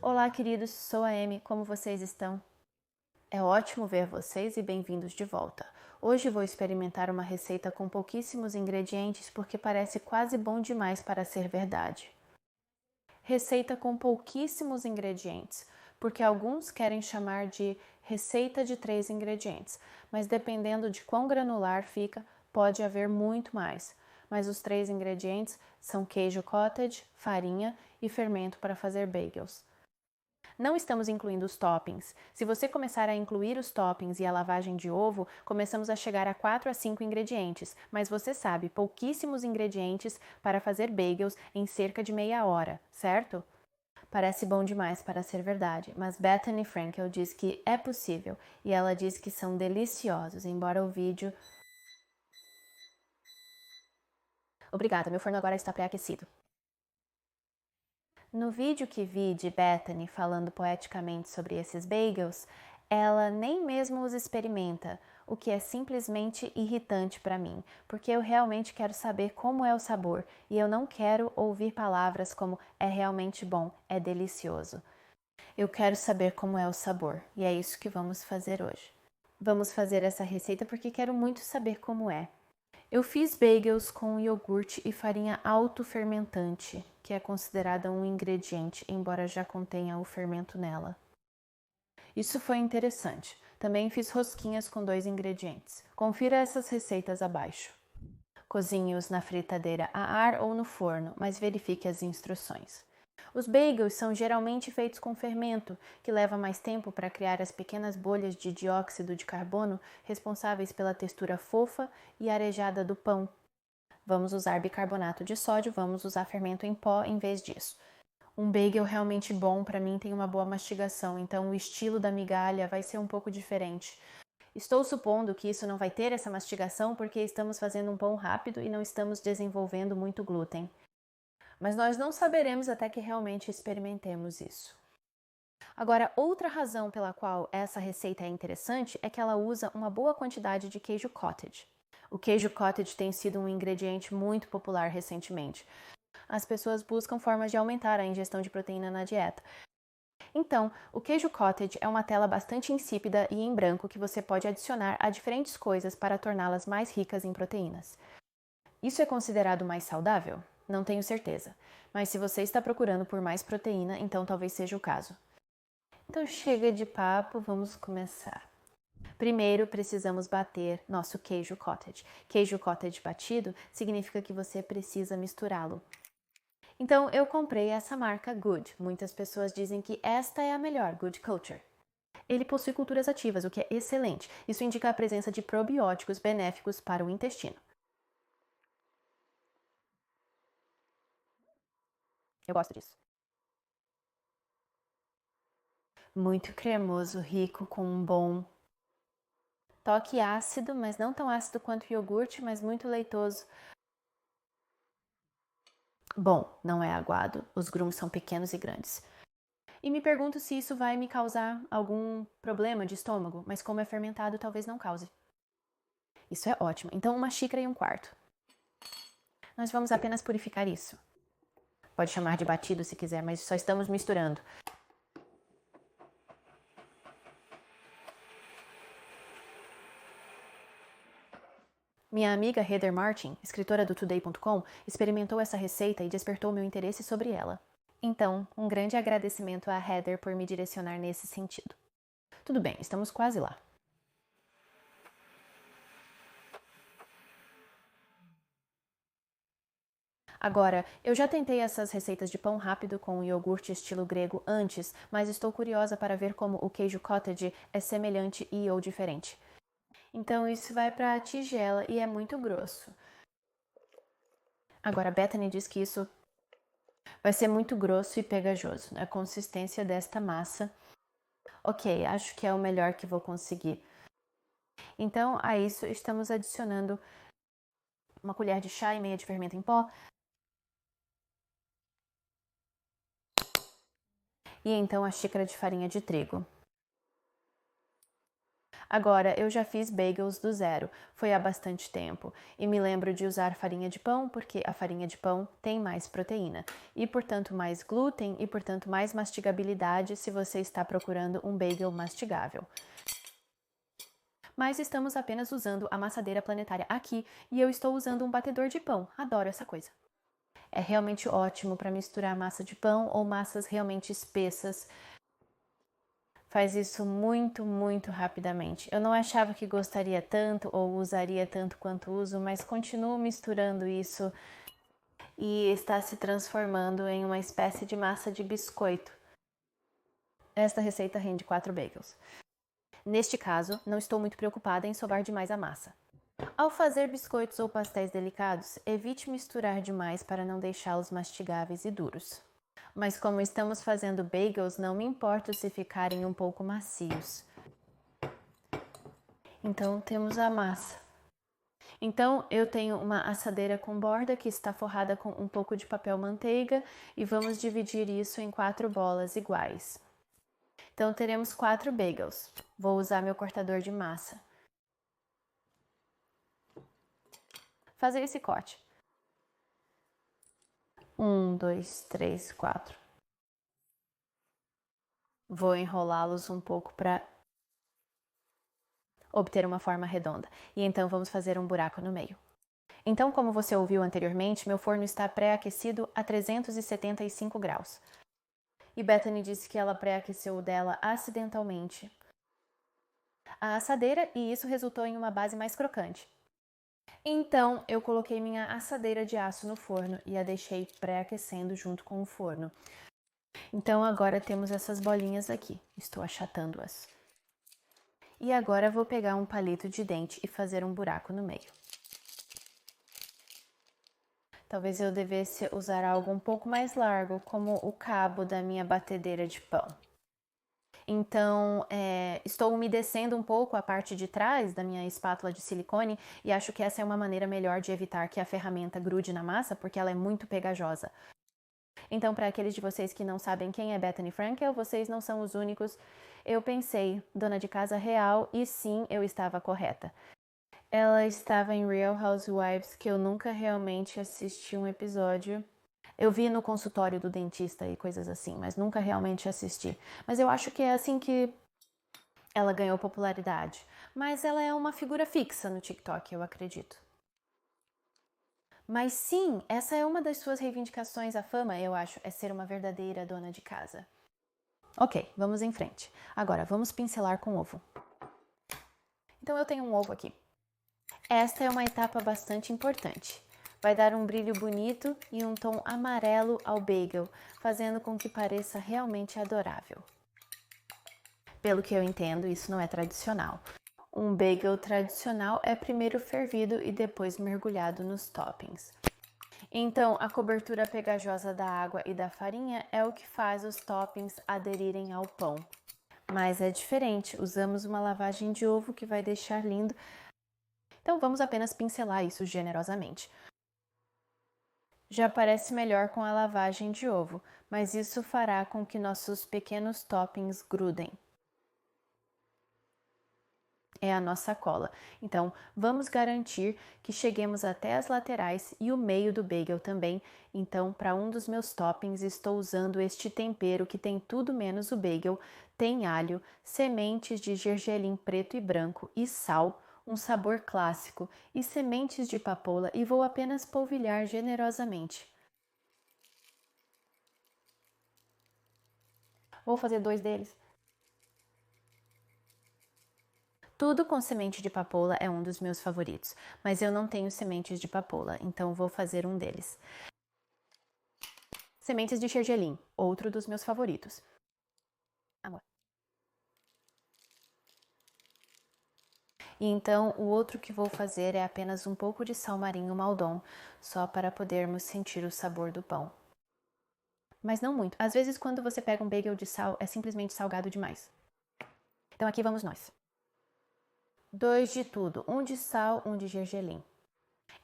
Olá, queridos, sou a Amy, como vocês estão? É ótimo ver vocês e bem-vindos de volta. Hoje vou experimentar uma receita com pouquíssimos ingredientes porque parece quase bom demais para ser verdade. Receita com pouquíssimos ingredientes, porque alguns querem chamar de receita de 3 ingredientes, mas dependendo de quão granular fica, pode haver muito mais. Mas os 3 ingredientes são queijo cottage, farinha e fermento para fazer bagels. Não estamos incluindo os toppings. Se você começar a incluir os toppings e a lavagem de ovo, começamos a chegar a 4 a 5 ingredientes, mas você sabe, pouquíssimos ingredientes para fazer bagels em cerca de meia hora, certo? Parece bom demais para ser verdade, mas Bethany Frankel diz que é possível e ela diz que são deliciosos, embora o vídeo... Obrigada, meu forno agora está pré-aquecido. No vídeo que vi de Bethany falando poeticamente sobre esses bagels, ela nem mesmo os experimenta, o que é simplesmente irritante para mim, porque eu realmente quero saber como é o sabor e eu não quero ouvir palavras como é realmente bom, é delicioso. Eu quero saber como é o sabor e é isso que vamos fazer hoje. Vamos fazer essa receita porque quero muito saber como é. Eu fiz bagels com iogurte e farinha autofermentante, que é considerada um ingrediente, embora já contenha o fermento nela. Isso foi interessante. Também fiz rosquinhas com 2 ingredientes. Confira essas receitas abaixo. Cozinhe-os na fritadeira a ar ou no forno, mas verifique as instruções. Os bagels são geralmente feitos com fermento, que leva mais tempo para criar as pequenas bolhas de dióxido de carbono responsáveis pela textura fofa e arejada do pão. Vamos usar bicarbonato de sódio, vamos usar fermento em pó em vez disso. Um bagel realmente bom para mim tem uma boa mastigação, então o estilo da migalha vai ser um pouco diferente. Estou supondo que isso não vai ter essa mastigação porque estamos fazendo um pão rápido e não estamos desenvolvendo muito glúten. Mas nós não saberemos até que realmente experimentemos isso. Agora, outra razão pela qual essa receita é interessante é que ela usa uma boa quantidade de queijo cottage. O queijo cottage tem sido um ingrediente muito popular recentemente. As pessoas buscam formas de aumentar a ingestão de proteína na dieta. Então, o queijo cottage é uma tela bastante insípida e em branco que você pode adicionar a diferentes coisas para torná-las mais ricas em proteínas. Isso é considerado mais saudável? Não tenho certeza, mas se você está procurando por mais proteína, então talvez seja o caso. Então chega de papo, vamos começar. Primeiro, precisamos bater nosso queijo cottage. Queijo cottage batido significa que você precisa misturá-lo. Então, eu comprei essa marca Good. Muitas pessoas dizem que esta é a melhor, Good Culture. Ele possui culturas ativas, o que é excelente. Isso indica a presença de probióticos benéficos para o intestino. Eu gosto disso. Muito cremoso, rico, com um bom toque ácido, mas não tão ácido quanto o iogurte, mas muito leitoso. Bom, não é aguado, os grumos são pequenos e grandes. E me pergunto se isso vai me causar algum problema de estômago, mas como é fermentado, talvez não cause. Isso é ótimo. Então, 1,5 xícaras. Nós vamos apenas purificar isso. Pode chamar de batido se quiser, mas só estamos misturando. Minha amiga Heather Martin, escritora do Today.com, experimentou essa receita e despertou meu interesse sobre ela. Então, um grande agradecimento a Heather por me direcionar nesse sentido. Tudo bem, estamos quase lá. Agora, eu já tentei essas receitas de pão rápido com iogurte estilo grego antes, mas estou curiosa para ver como o queijo cottage é semelhante e ou diferente. Então isso vai para a tigela e é muito grosso. Agora, Bethany diz que isso vai ser muito grosso e pegajoso. A consistência desta massa. Ok, acho que é o melhor que vou conseguir. Então, a isso estamos adicionando 1,5 colheres de fermento em pó. E então a xícara de farinha de trigo. Agora, eu já fiz bagels do zero, foi há bastante tempo, e me lembro de usar farinha de pão porque a farinha de pão tem mais proteína, e portanto mais glúten e portanto mais mastigabilidade se você está procurando um bagel mastigável. Mas estamos apenas usando a massadeira planetária aqui e eu estou usando um batedor de pão, adoro essa coisa. É realmente ótimo para misturar massa de pão ou massas realmente espessas. Faz isso muito, muito rapidamente. Eu não achava que gostaria tanto ou usaria tanto quanto uso, mas continuo misturando isso e está se transformando em uma espécie de massa de biscoito. Esta receita rende 4 bagels. Neste caso, não estou muito preocupada em sobar demais a massa. Ao fazer biscoitos ou pastéis delicados, evite misturar demais para não deixá-los mastigáveis e duros. Mas como estamos fazendo bagels, não me importo se ficarem um pouco macios. Então temos a massa. Então eu tenho uma assadeira com borda que está forrada com um pouco de papel manteiga e vamos dividir isso em 4 bolas iguais. Então teremos 4 bagels. Vou usar meu cortador de massa. Fazer esse corte. 1, 2, 3, 4. Vou enrolá-los um pouco para obter uma forma redonda. E então vamos fazer um buraco no meio. Então, como você ouviu anteriormente, meu forno está pré-aquecido a 375 graus. E Bethany disse que ela pré-aqueceu o dela acidentalmente a assadeira e isso resultou em uma base mais crocante. Então, eu coloquei minha assadeira de aço no forno e a deixei pré-aquecendo junto com o forno. Então, agora temos essas bolinhas aqui. Estou achatando-as. E agora vou pegar um palito de dente e fazer um buraco no meio. Talvez eu devesse usar algo um pouco mais largo, como o cabo da minha batedeira de pão. Então, estou umedecendo um pouco a parte de trás da minha espátula de silicone e acho que essa é uma maneira melhor de evitar que a ferramenta grude na massa, porque ela é muito pegajosa. Então, para aqueles de vocês que não sabem quem é Bethany Frankel, vocês não são os únicos. Eu pensei, dona de casa real, e sim, eu estava correta. Ela estava em Real Housewives, que eu nunca realmente assisti um episódio. Eu vi no consultório do dentista e coisas assim, mas nunca realmente assisti. Mas eu acho que é assim que ela ganhou popularidade. Mas ela é uma figura fixa no TikTok, eu acredito. Mas sim, essa é uma das suas reivindicações à fama, eu acho, é ser uma verdadeira dona de casa. Ok, vamos em frente. Agora, vamos pincelar com ovo. Então eu tenho um ovo aqui. Esta é uma etapa bastante importante. Vai dar um brilho bonito e um tom amarelo ao bagel, fazendo com que pareça realmente adorável. Pelo que eu entendo, isso não é tradicional. Um bagel tradicional é primeiro fervido e depois mergulhado nos toppings. Então, a cobertura pegajosa da água e da farinha é o que faz os toppings aderirem ao pão. Mas é diferente, usamos uma lavagem de ovo que vai deixar lindo. Então, vamos apenas pincelar isso generosamente. Já parece melhor com a lavagem de ovo, mas isso fará com que nossos pequenos toppings grudem. É a nossa cola. Então, vamos garantir que cheguemos até as laterais e o meio do bagel também. Então, para um dos meus toppings, estou usando este tempero que tem tudo menos o bagel. Tem alho, sementes de gergelim preto e branco e sal, um sabor clássico, e sementes de papoula e vou apenas polvilhar generosamente. Vou fazer 2 deles. Tudo com semente de papoula é um dos meus favoritos, mas eu não tenho sementes de papoula, então vou fazer um deles. Sementes de gergelim, outro dos meus favoritos. Amor. E então, o outro que vou fazer é apenas um pouco de sal marinho Maldon, só para podermos sentir o sabor do pão. Mas não muito. Às vezes, quando você pega um bagel de sal, é simplesmente salgado demais. Então, aqui vamos nós. 2 de tudo, um de sal, um de gergelim.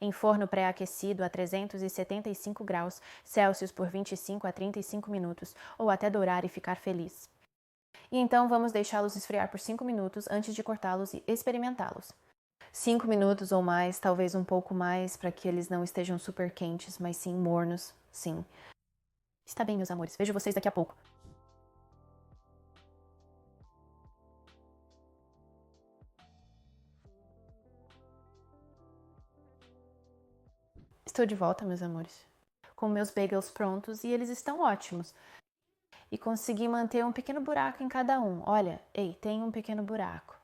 Em forno pré-aquecido a 375 graus Celsius por 25 a 35 minutos, ou até dourar e ficar feliz. E então vamos deixá-los esfriar por 5 minutos antes de cortá-los e experimentá-los. 5 minutos ou mais, talvez um pouco mais, para que eles não estejam super quentes, mas sim mornos, sim. Está bem, meus amores, vejo vocês daqui a pouco. Estou de volta, meus amores, com meus bagels prontos e eles estão ótimos. E consegui manter um pequeno buraco em cada um. Olha, ei, tem um pequeno buraco.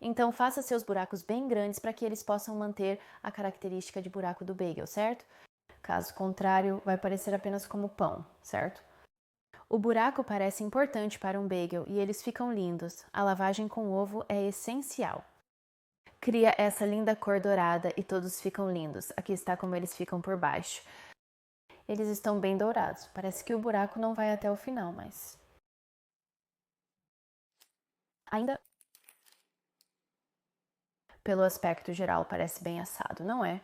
Então faça seus buracos bem grandes para que eles possam manter a característica de buraco do bagel, certo? Caso contrário, vai parecer apenas como pão, certo? O buraco parece importante para um bagel e eles ficam lindos. A lavagem com ovo é essencial. Cria essa linda cor dourada e todos ficam lindos. Aqui está como eles ficam por baixo. Eles estão bem dourados. Parece que o buraco não vai até o final, mas... Ainda... Pelo aspecto geral, parece bem assado, não é?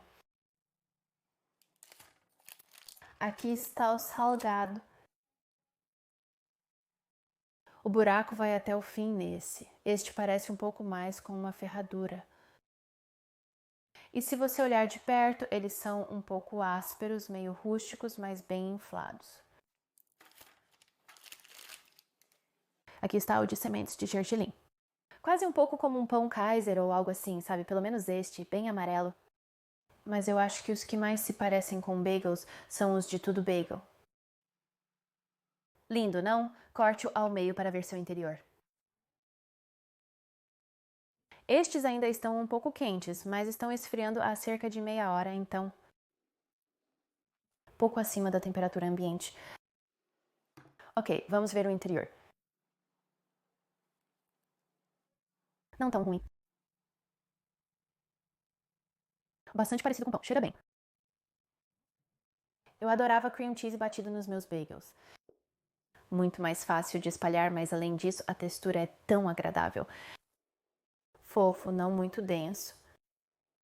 Aqui está o salgado. O buraco vai até o fim nesse. Este parece um pouco mais com uma ferradura. E se você olhar de perto, eles são um pouco ásperos, meio rústicos, mas bem inflados. Aqui está o de sementes de gergelim. Quase um pouco como um pão Kaiser ou algo assim, sabe? Pelo menos este, bem amarelo. Mas eu acho que os que mais se parecem com bagels são os de tudo bagel. Lindo, não? Corte-o ao meio para ver seu interior. Estes ainda estão um pouco quentes, mas estão esfriando há cerca de meia hora, então pouco acima da temperatura ambiente. Ok, vamos ver o interior. Não tão ruim. Bastante parecido com pão, cheira bem. Eu adorava cream cheese batido nos meus bagels. Muito mais fácil de espalhar, mas além disso, a textura é tão agradável. Fofo, não muito denso.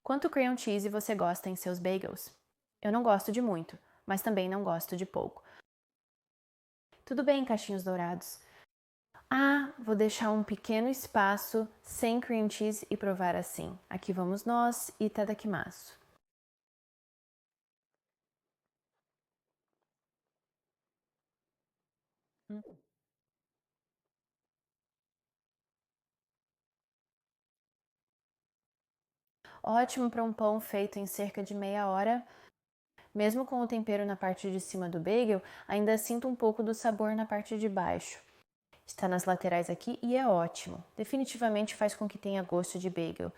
Quanto cream cheese você gosta em seus bagels? Eu não gosto de muito, mas também não gosto de pouco. Tudo bem, cachinhos dourados. Ah, vou deixar um pequeno espaço sem cream cheese e provar assim. Aqui vamos nós, itadakimasu. Ótimo para um pão feito em cerca de meia hora. Mesmo com o tempero na parte de cima do bagel, ainda sinto um pouco do sabor na parte de baixo. Está nas laterais aqui e é ótimo. Definitivamente faz com que tenha gosto de bagel.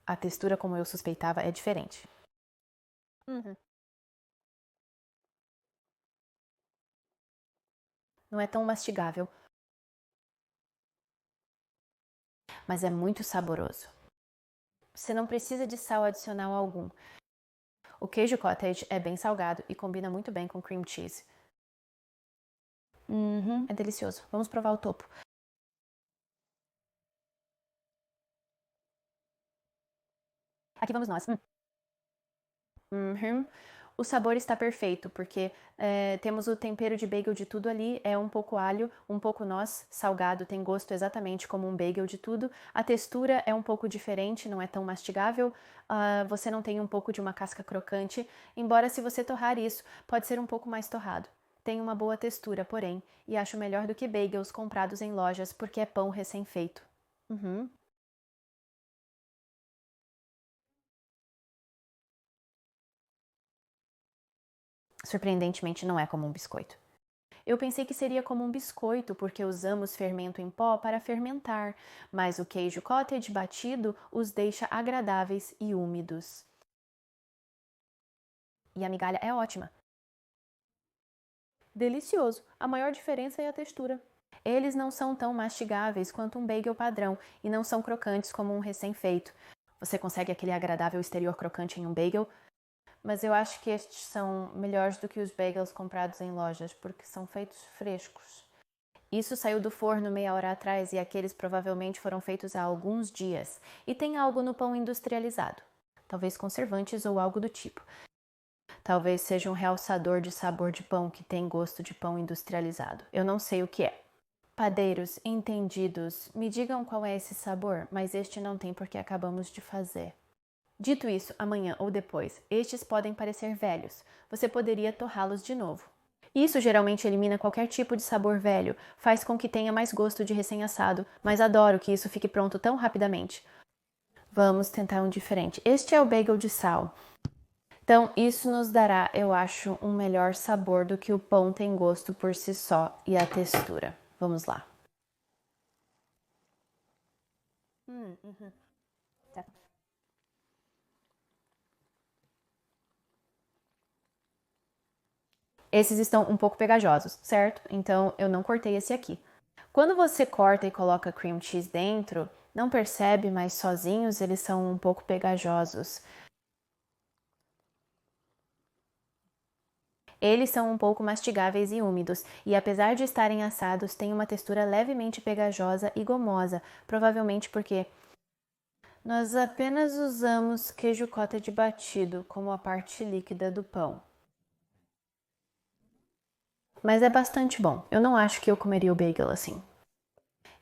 A textura, como eu suspeitava, é diferente. Não é tão mastigável, mas é muito saboroso. Você não precisa de sal adicional algum. O queijo cottage é bem salgado e combina muito bem com cream cheese. É delicioso. Vamos provar o topo. Aqui vamos nós. O sabor está perfeito, porque temos o tempero de bagel de tudo ali, é um pouco alho, um pouco noz, salgado, tem gosto exatamente como um bagel de tudo. A textura é um pouco diferente, não é tão mastigável, você não tem um pouco de uma casca crocante, embora se você torrar isso, pode ser um pouco mais torrado. Tem uma boa textura, porém, e acho melhor do que bagels comprados em lojas, porque é pão recém-feito. Surpreendentemente, não é como um biscoito. Eu pensei que seria como um biscoito, porque usamos fermento em pó para fermentar, mas o queijo cottage batido os deixa agradáveis e úmidos. E a migalha é ótima. Delicioso. A maior diferença é a textura. Eles não são tão mastigáveis quanto um bagel padrão e não são crocantes como um recém-feito. Você consegue aquele agradável exterior crocante em um bagel, mas eu acho que estes são melhores do que os bagels comprados em lojas, porque são feitos frescos. Isso saiu do forno meia hora atrás e aqueles provavelmente foram feitos há alguns dias. E tem algo no pão industrializado. Talvez conservantes ou algo do tipo. Talvez seja um realçador de sabor de pão que tem gosto de pão industrializado. Eu não sei o que é. Padeiros, entendidos, me digam qual é esse sabor, mas este não tem porque acabamos de fazer. Dito isso, amanhã ou depois, estes podem parecer velhos. Você poderia torrá-los de novo. Isso geralmente elimina qualquer tipo de sabor velho, faz com que tenha mais gosto de recém-assado, mas adoro que isso fique pronto tão rapidamente. Vamos tentar um diferente. Este é o bagel de sal. Então, isso nos dará, eu acho, um melhor sabor do que o pão tem gosto por si só e a textura. Vamos lá. Tá. Esses estão um pouco pegajosos, certo? Então eu não cortei esse aqui. Quando você corta e coloca cream cheese dentro, não percebe, mas sozinhos eles são um pouco pegajosos. Eles são um pouco mastigáveis e úmidos, e apesar de estarem assados, têm uma textura levemente pegajosa e gomosa, provavelmente porque nós apenas usamos queijo cottage batido como a parte líquida do pão. Mas é bastante bom. Eu não acho que eu comeria o bagel assim.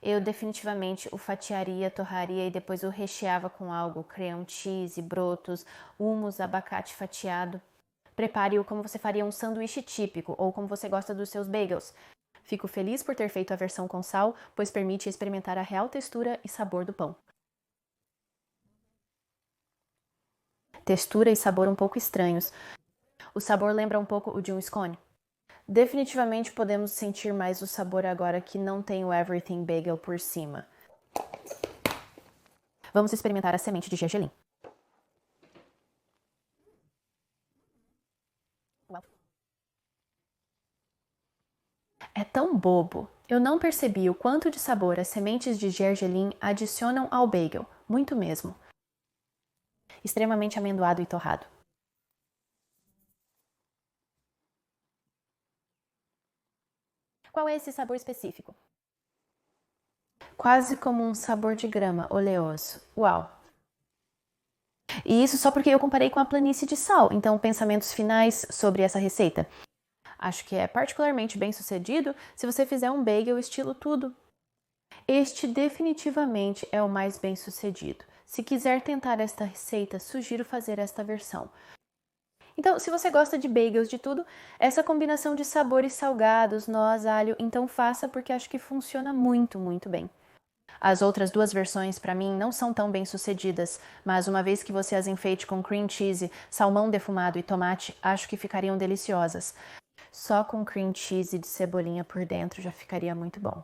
Eu definitivamente o fatiaria, torraria e depois o recheava com algo, cream cheese, brotos, hummus, abacate fatiado. Prepare-o como você faria um sanduíche típico ou como você gosta dos seus bagels. Fico feliz por ter feito a versão com sal, pois permite experimentar a real textura e sabor do pão. Textura e sabor um pouco estranhos. O sabor lembra um pouco o de um scone. Definitivamente podemos sentir mais o sabor agora que não tem o Everything Bagel por cima. Vamos experimentar a semente de gergelim. É tão bobo. Eu não percebi o quanto de sabor as sementes de gergelim adicionam ao bagel, muito mesmo. Extremamente amendoado e torrado. Qual é esse sabor específico? Quase como um sabor de grama, oleoso. Uau! E isso só porque eu comparei com a planície de sal. Então, pensamentos finais sobre essa receita. Acho que é particularmente bem sucedido se você fizer um bagel estilo tudo. Este definitivamente é o mais bem sucedido. Se quiser tentar esta receita, sugiro fazer esta versão. Então, se você gosta de bagels de tudo, essa combinação de sabores salgados, noz, alho, então faça porque acho que funciona muito, muito bem. As outras duas versões, para mim, não são tão bem sucedidas, mas uma vez que você as enfeite com cream cheese, salmão defumado e tomate, acho que ficariam deliciosas. Só com cream cheese de cebolinha por dentro já ficaria muito bom.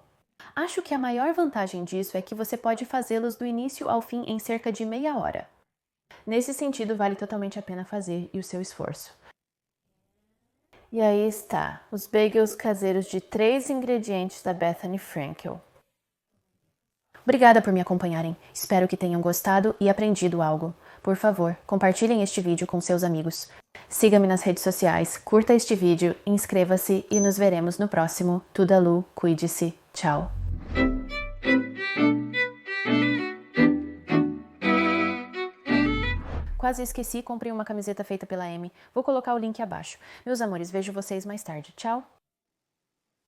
Acho que a maior vantagem disso é que você pode fazê-los do início ao fim em cerca de meia hora. Nesse sentido, vale totalmente a pena fazer e o seu esforço. E aí está, os bagels caseiros de 3 ingredientes da Bethany Frankel. Obrigada por me acompanharem. Espero que tenham gostado e aprendido algo. Por favor, compartilhem este vídeo com seus amigos. Siga-me nas redes sociais, curta este vídeo, inscreva-se e nos veremos no próximo. Tudalu, cuide-se. Tchau. Quase esqueci, comprei uma camiseta feita pela Amy. Vou colocar o link abaixo. Meus amores, vejo vocês mais tarde. Tchau!